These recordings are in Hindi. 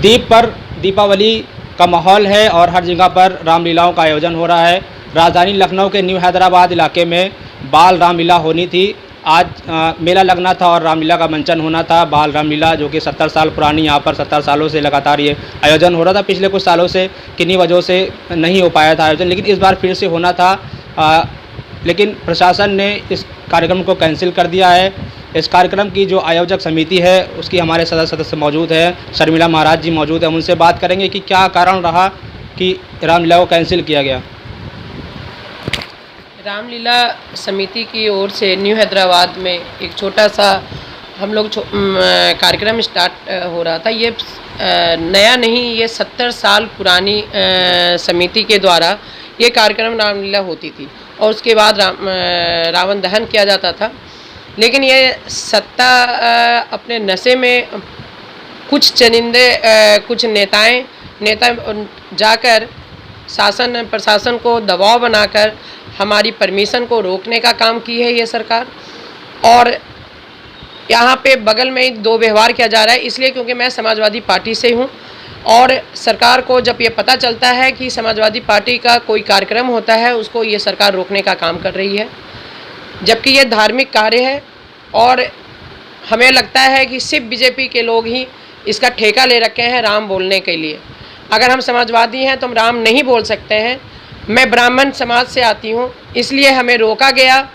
द्वीप पर दीपावली का माहौल है और हर जगह पर रामलीलाओं का आयोजन हो रहा है। राजधानी लखनऊ के न्यू हैदराबाद इलाके में बाल रामलीला होनी थी। आज मेला लगना था और रामलीला का मंचन होना था। बाल रामलीला जो कि 70 साल पुरानी, यहाँ पर 70 सालों से लगातार ये आयोजन हो रहा था। पिछले कुछ सालों से किन्हीं वजहों से नहीं हो पाया था आयोजन, लेकिन इस बार फिर से होना था। लेकिन प्रशासन ने इस कार्यक्रम को कैंसिल कर दिया है। इस कार्यक्रम की जो आयोजक समिति है उसकी हमारे सदस्य मौजूद हैं, शर्मिला महाराज जी मौजूद हैं। हम उनसे बात करेंगे कि क्या कारण रहा कि रामलीला को कैंसिल किया गया। रामलीला समिति की ओर से न्यू हैदराबाद में एक छोटा सा हम लोग कार्यक्रम स्टार्ट हो रहा था। ये नया नहीं, ये 70 साल पुरानी समिति के द्वारा ये कार्यक्रम रामलीला होती थी और उसके बाद रावण दहन किया जाता था। लेकिन ये सत्ता अपने नशे में कुछ चनिंदे कुछ नेता जाकर शासन प्रशासन को दबाव बनाकर हमारी परमिशन को रोकने का काम की है ये सरकार। और यहाँ पे बगल में ही दो व्यवहार किया जा रहा है, इसलिए क्योंकि मैं समाजवादी पार्टी से हूँ और सरकार को जब ये पता चलता है कि समाजवादी पार्टी का कोई कार्यक्रम होता है उसको ये सरकार रोकने का काम कर रही है, जबकि ये धार्मिक कार्य है। और हमें लगता है कि सिर्फ बीजेपी के लोग ही इसका ठेका ले रखे हैं राम बोलने के लिए। अगर हम समाजवादी हैं तो हम राम नहीं बोल सकते हैं। मैं ब्राह्मण समाज से आती हूँ, इसलिए हमें रोका गया।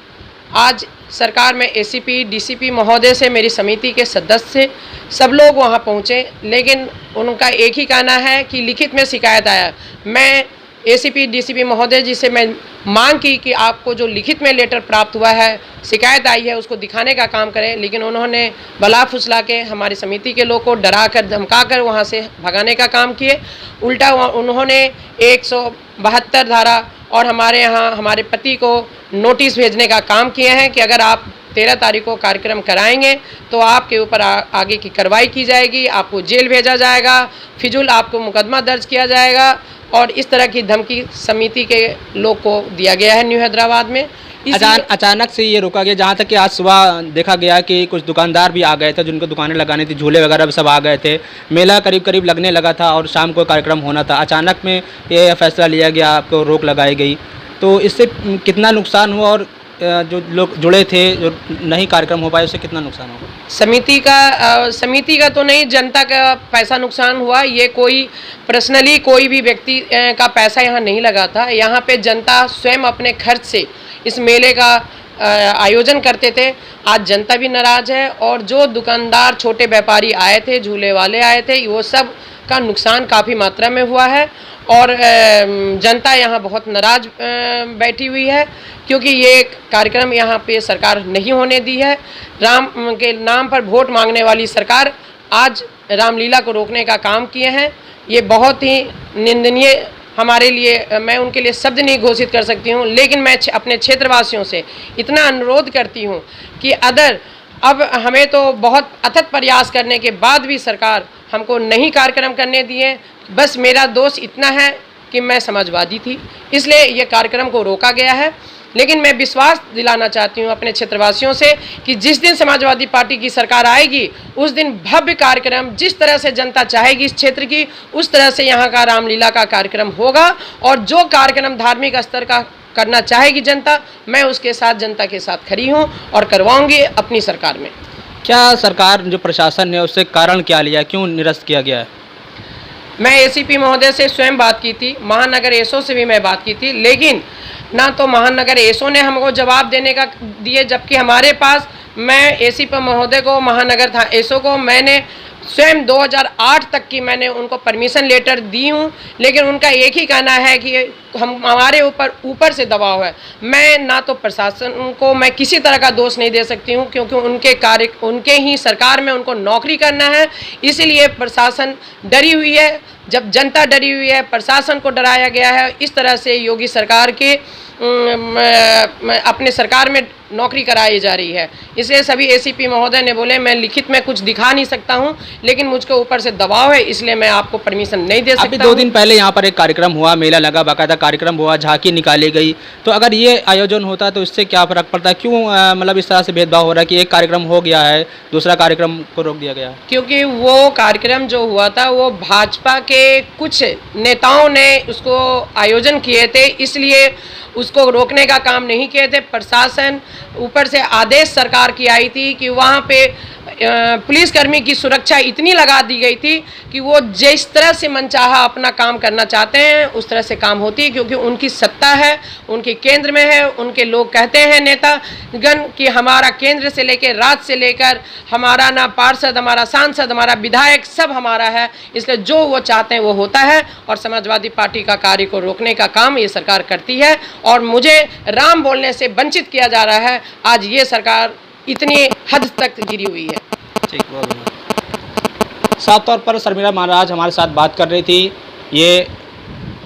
आज सरकार में एसीपी डीसीपी महोदय से मेरी समिति के सदस्य सब लोग वहाँ पहुँचे, लेकिन उनका एक ही कहना है कि लिखित में शिकायत आया। मैं एसीपी डीसीपी महोदय जी से मैं मांग की कि आपको जो लिखित में लेटर प्राप्त हुआ है, शिकायत आई है, उसको दिखाने का काम करें, लेकिन उन्होंने बला फुसला के हमारी समिति के लोग को डरा कर धमका कर वहाँ से भगाने का काम किए। उल्टा उन्होंने 172 धारा और हमारे यहाँ हमारे पति को नोटिस भेजने का काम किए हैं कि अगर आप 13 तारीख को कार्यक्रम कराएंगे तो आपके ऊपर आगे की कार्रवाई की जाएगी, आपको जेल भेजा जाएगा, फिजूल आपको मुकदमा दर्ज किया जाएगा। और इस तरह की धमकी समिति के लोग को दिया गया है न्यू हैदराबाद में। अचानक से ये रोका गया, जहाँ तक कि आज सुबह देखा गया कि कुछ दुकानदार भी आ गए थे जिनको दुकानें लगानी थी, झूले वगैरह सब आ गए थे। मेला करीब करीब लगने लगा था और शाम को कार्यक्रम होना था। अचानक में ये फैसला लिया गया, आपको रोक लगाई गई, तो इससे कितना नुकसान हुआ और जो लोग जुड़े थे जो नहीं कार्यक्रम हो पाए उससे कितना नुकसान होगा? समिति का तो नहीं, जनता का पैसा नुकसान हुआ। ये कोई पर्सनली कोई भी व्यक्ति का पैसा यहाँ नहीं लगा था। यहाँ पे जनता स्वयं अपने खर्च से इस मेले का आयोजन करते थे। आज जनता भी नाराज़ है और जो दुकानदार छोटे व्यापारी आए थे, झूले वाले आए थे, वो सब का नुकसान काफ़ी मात्रा में हुआ है। और जनता यहाँ बहुत नाराज़ बैठी हुई है क्योंकि ये कार्यक्रम यहाँ पे सरकार नहीं होने दी है। राम के नाम पर वोट मांगने वाली सरकार आज रामलीला को रोकने का काम किए हैं। ये बहुत ही निंदनीय हमारे लिए, मैं उनके लिए शब्द नहीं घोषित कर सकती हूँ, लेकिन मैं अपने क्षेत्रवासियों से इतना अनुरोध करती हूँ कि अगर अब हमें तो बहुत अथक प्रयास करने के बाद भी सरकार हमको नहीं कार्यक्रम करने दिए। बस मेरा दोष इतना है कि मैं समाजवादी थी, इसलिए ये कार्यक्रम को रोका गया है। लेकिन मैं विश्वास दिलाना चाहती हूँ अपने क्षेत्रवासियों से कि जिस दिन समाजवादी पार्टी की सरकार आएगी उस दिन भव्य कार्यक्रम, जिस तरह से जनता चाहेगी इस क्षेत्र की, उस तरह से यहाँ का रामलीला का कार्यक्रम होगा। और जो कार्यक्रम धार्मिक स्तर का करना चाहेगी जनता, मैं उसके साथ जनता के साथ खड़ी हूँ और करवाऊँगी अपनी सरकार में। क्या सरकार जो प्रशासन है उससे कारण क्या लिया, क्यों निरस्त किया गया है? मैं एसीपी महोदय से स्वयं बात की थी, महानगर एसओ से भी मैं बात की थी, लेकिन ना तो महानगर एसओ ने हमको जवाब देने का दिए, जबकि हमारे पास मैं एसीपी महोदय को, महानगर था एसओ को मैंने स्वयं 2008 तक की मैंने उनको परमिशन लेटर दी हूँ, लेकिन उनका एक ही कहना है कि हमारे ऊपर से दबाव है। मैं ना तो प्रशासन को मैं किसी तरह का दोष नहीं दे सकती हूँ क्योंकि उनके ही सरकार में उनको नौकरी करना है, इसीलिए प्रशासन डरी हुई है। जब जनता डरी हुई है, प्रशासन को डराया गया है। इस तरह से योगी सरकार के अपने सरकार में नौकरी कराई जा रही है। इसलिए सभी एसीपी महोदय ने बोले मैं लिखित में कुछ दिखा नहीं सकता हूं, लेकिन मुझको ऊपर से दबाव है, इसलिए मैं आपको परमिशन नहीं दे सकता। अभी 2 दिन पहले यहाँ पर एक कार्यक्रम हुआ, मेला लगा, बाकायदा कार्यक्रम हुआ, झांकी निकाली गई। तो अगर ये आयोजन होता तो इससे क्या फ़र्क पड़ता है? क्यों मतलब इस तरह से भेदभाव हो रहा है कि एक कार्यक्रम हो गया है, दूसरा कार्यक्रम को रोक दिया गया है? क्योंकि वो कार्यक्रम जो हुआ था वो भाजपा के कुछ नेताओं ने उसको आयोजन किए थे, इसलिए उसको रोकने का काम नहीं किए थे। प्रशासन ऊपर से आदेश सरकार की आई थी कि वहाँ पे पुलिसकर्मी की सुरक्षा इतनी लगा दी गई थी कि वो जिस तरह से मनचाहा अपना काम करना चाहते हैं उस तरह से काम होती है, क्योंकि उनकी सत्ता है, उनके केंद्र में है। उनके लोग कहते हैं नेतागण कि हमारा केंद्र से लेकर राज्य से लेकर हमारा ना पार्षद, हमारा सांसद, हमारा विधायक सब हमारा है, इसलिए जो वो चाहते हैं वो होता है। और समाजवादी पार्टी का कार्य को रोकने का काम ये सरकार करती है और मुझे राम बोलने से वंचित किया जा रहा है। आज ये सरकार इतनी हद तक गिरी हुई है। ठीक, बहुत धन्यवाद। साफ तौर पर शर्मिला महाराज हमारे साथ बात कर रही थी। ये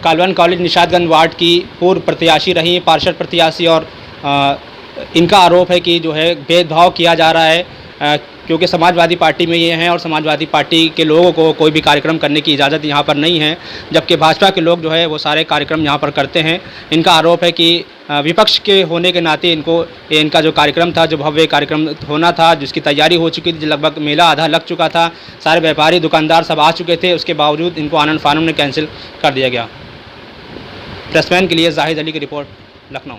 कालवन कॉलेज निशादगंज वार्ड की पूर्व प्रत्याशी रही, पार्षद प्रत्याशी, और इनका आरोप है कि जो है भेदभाव किया जा रहा है, क्योंकि समाजवादी पार्टी में ये हैं और समाजवादी पार्टी के लोगों को कोई भी कार्यक्रम करने की इजाज़त यहाँ पर नहीं है, जबकि भाजपा के लोग जो है वो सारे कार्यक्रम यहाँ पर करते हैं। इनका आरोप है कि विपक्ष के होने के नाते इनका जो कार्यक्रम था, जो भव्य कार्यक्रम होना था, जिसकी तैयारी हो चुकी थी, लगभग मेला आधा लग चुका था, सारे व्यापारी दुकानदार सब आ चुके थे, उसके बावजूद इनको आनन फानन में कैंसिल कर दिया गया। प्रेसमैन के लिए जाहिद अली की रिपोर्ट, लखनऊ।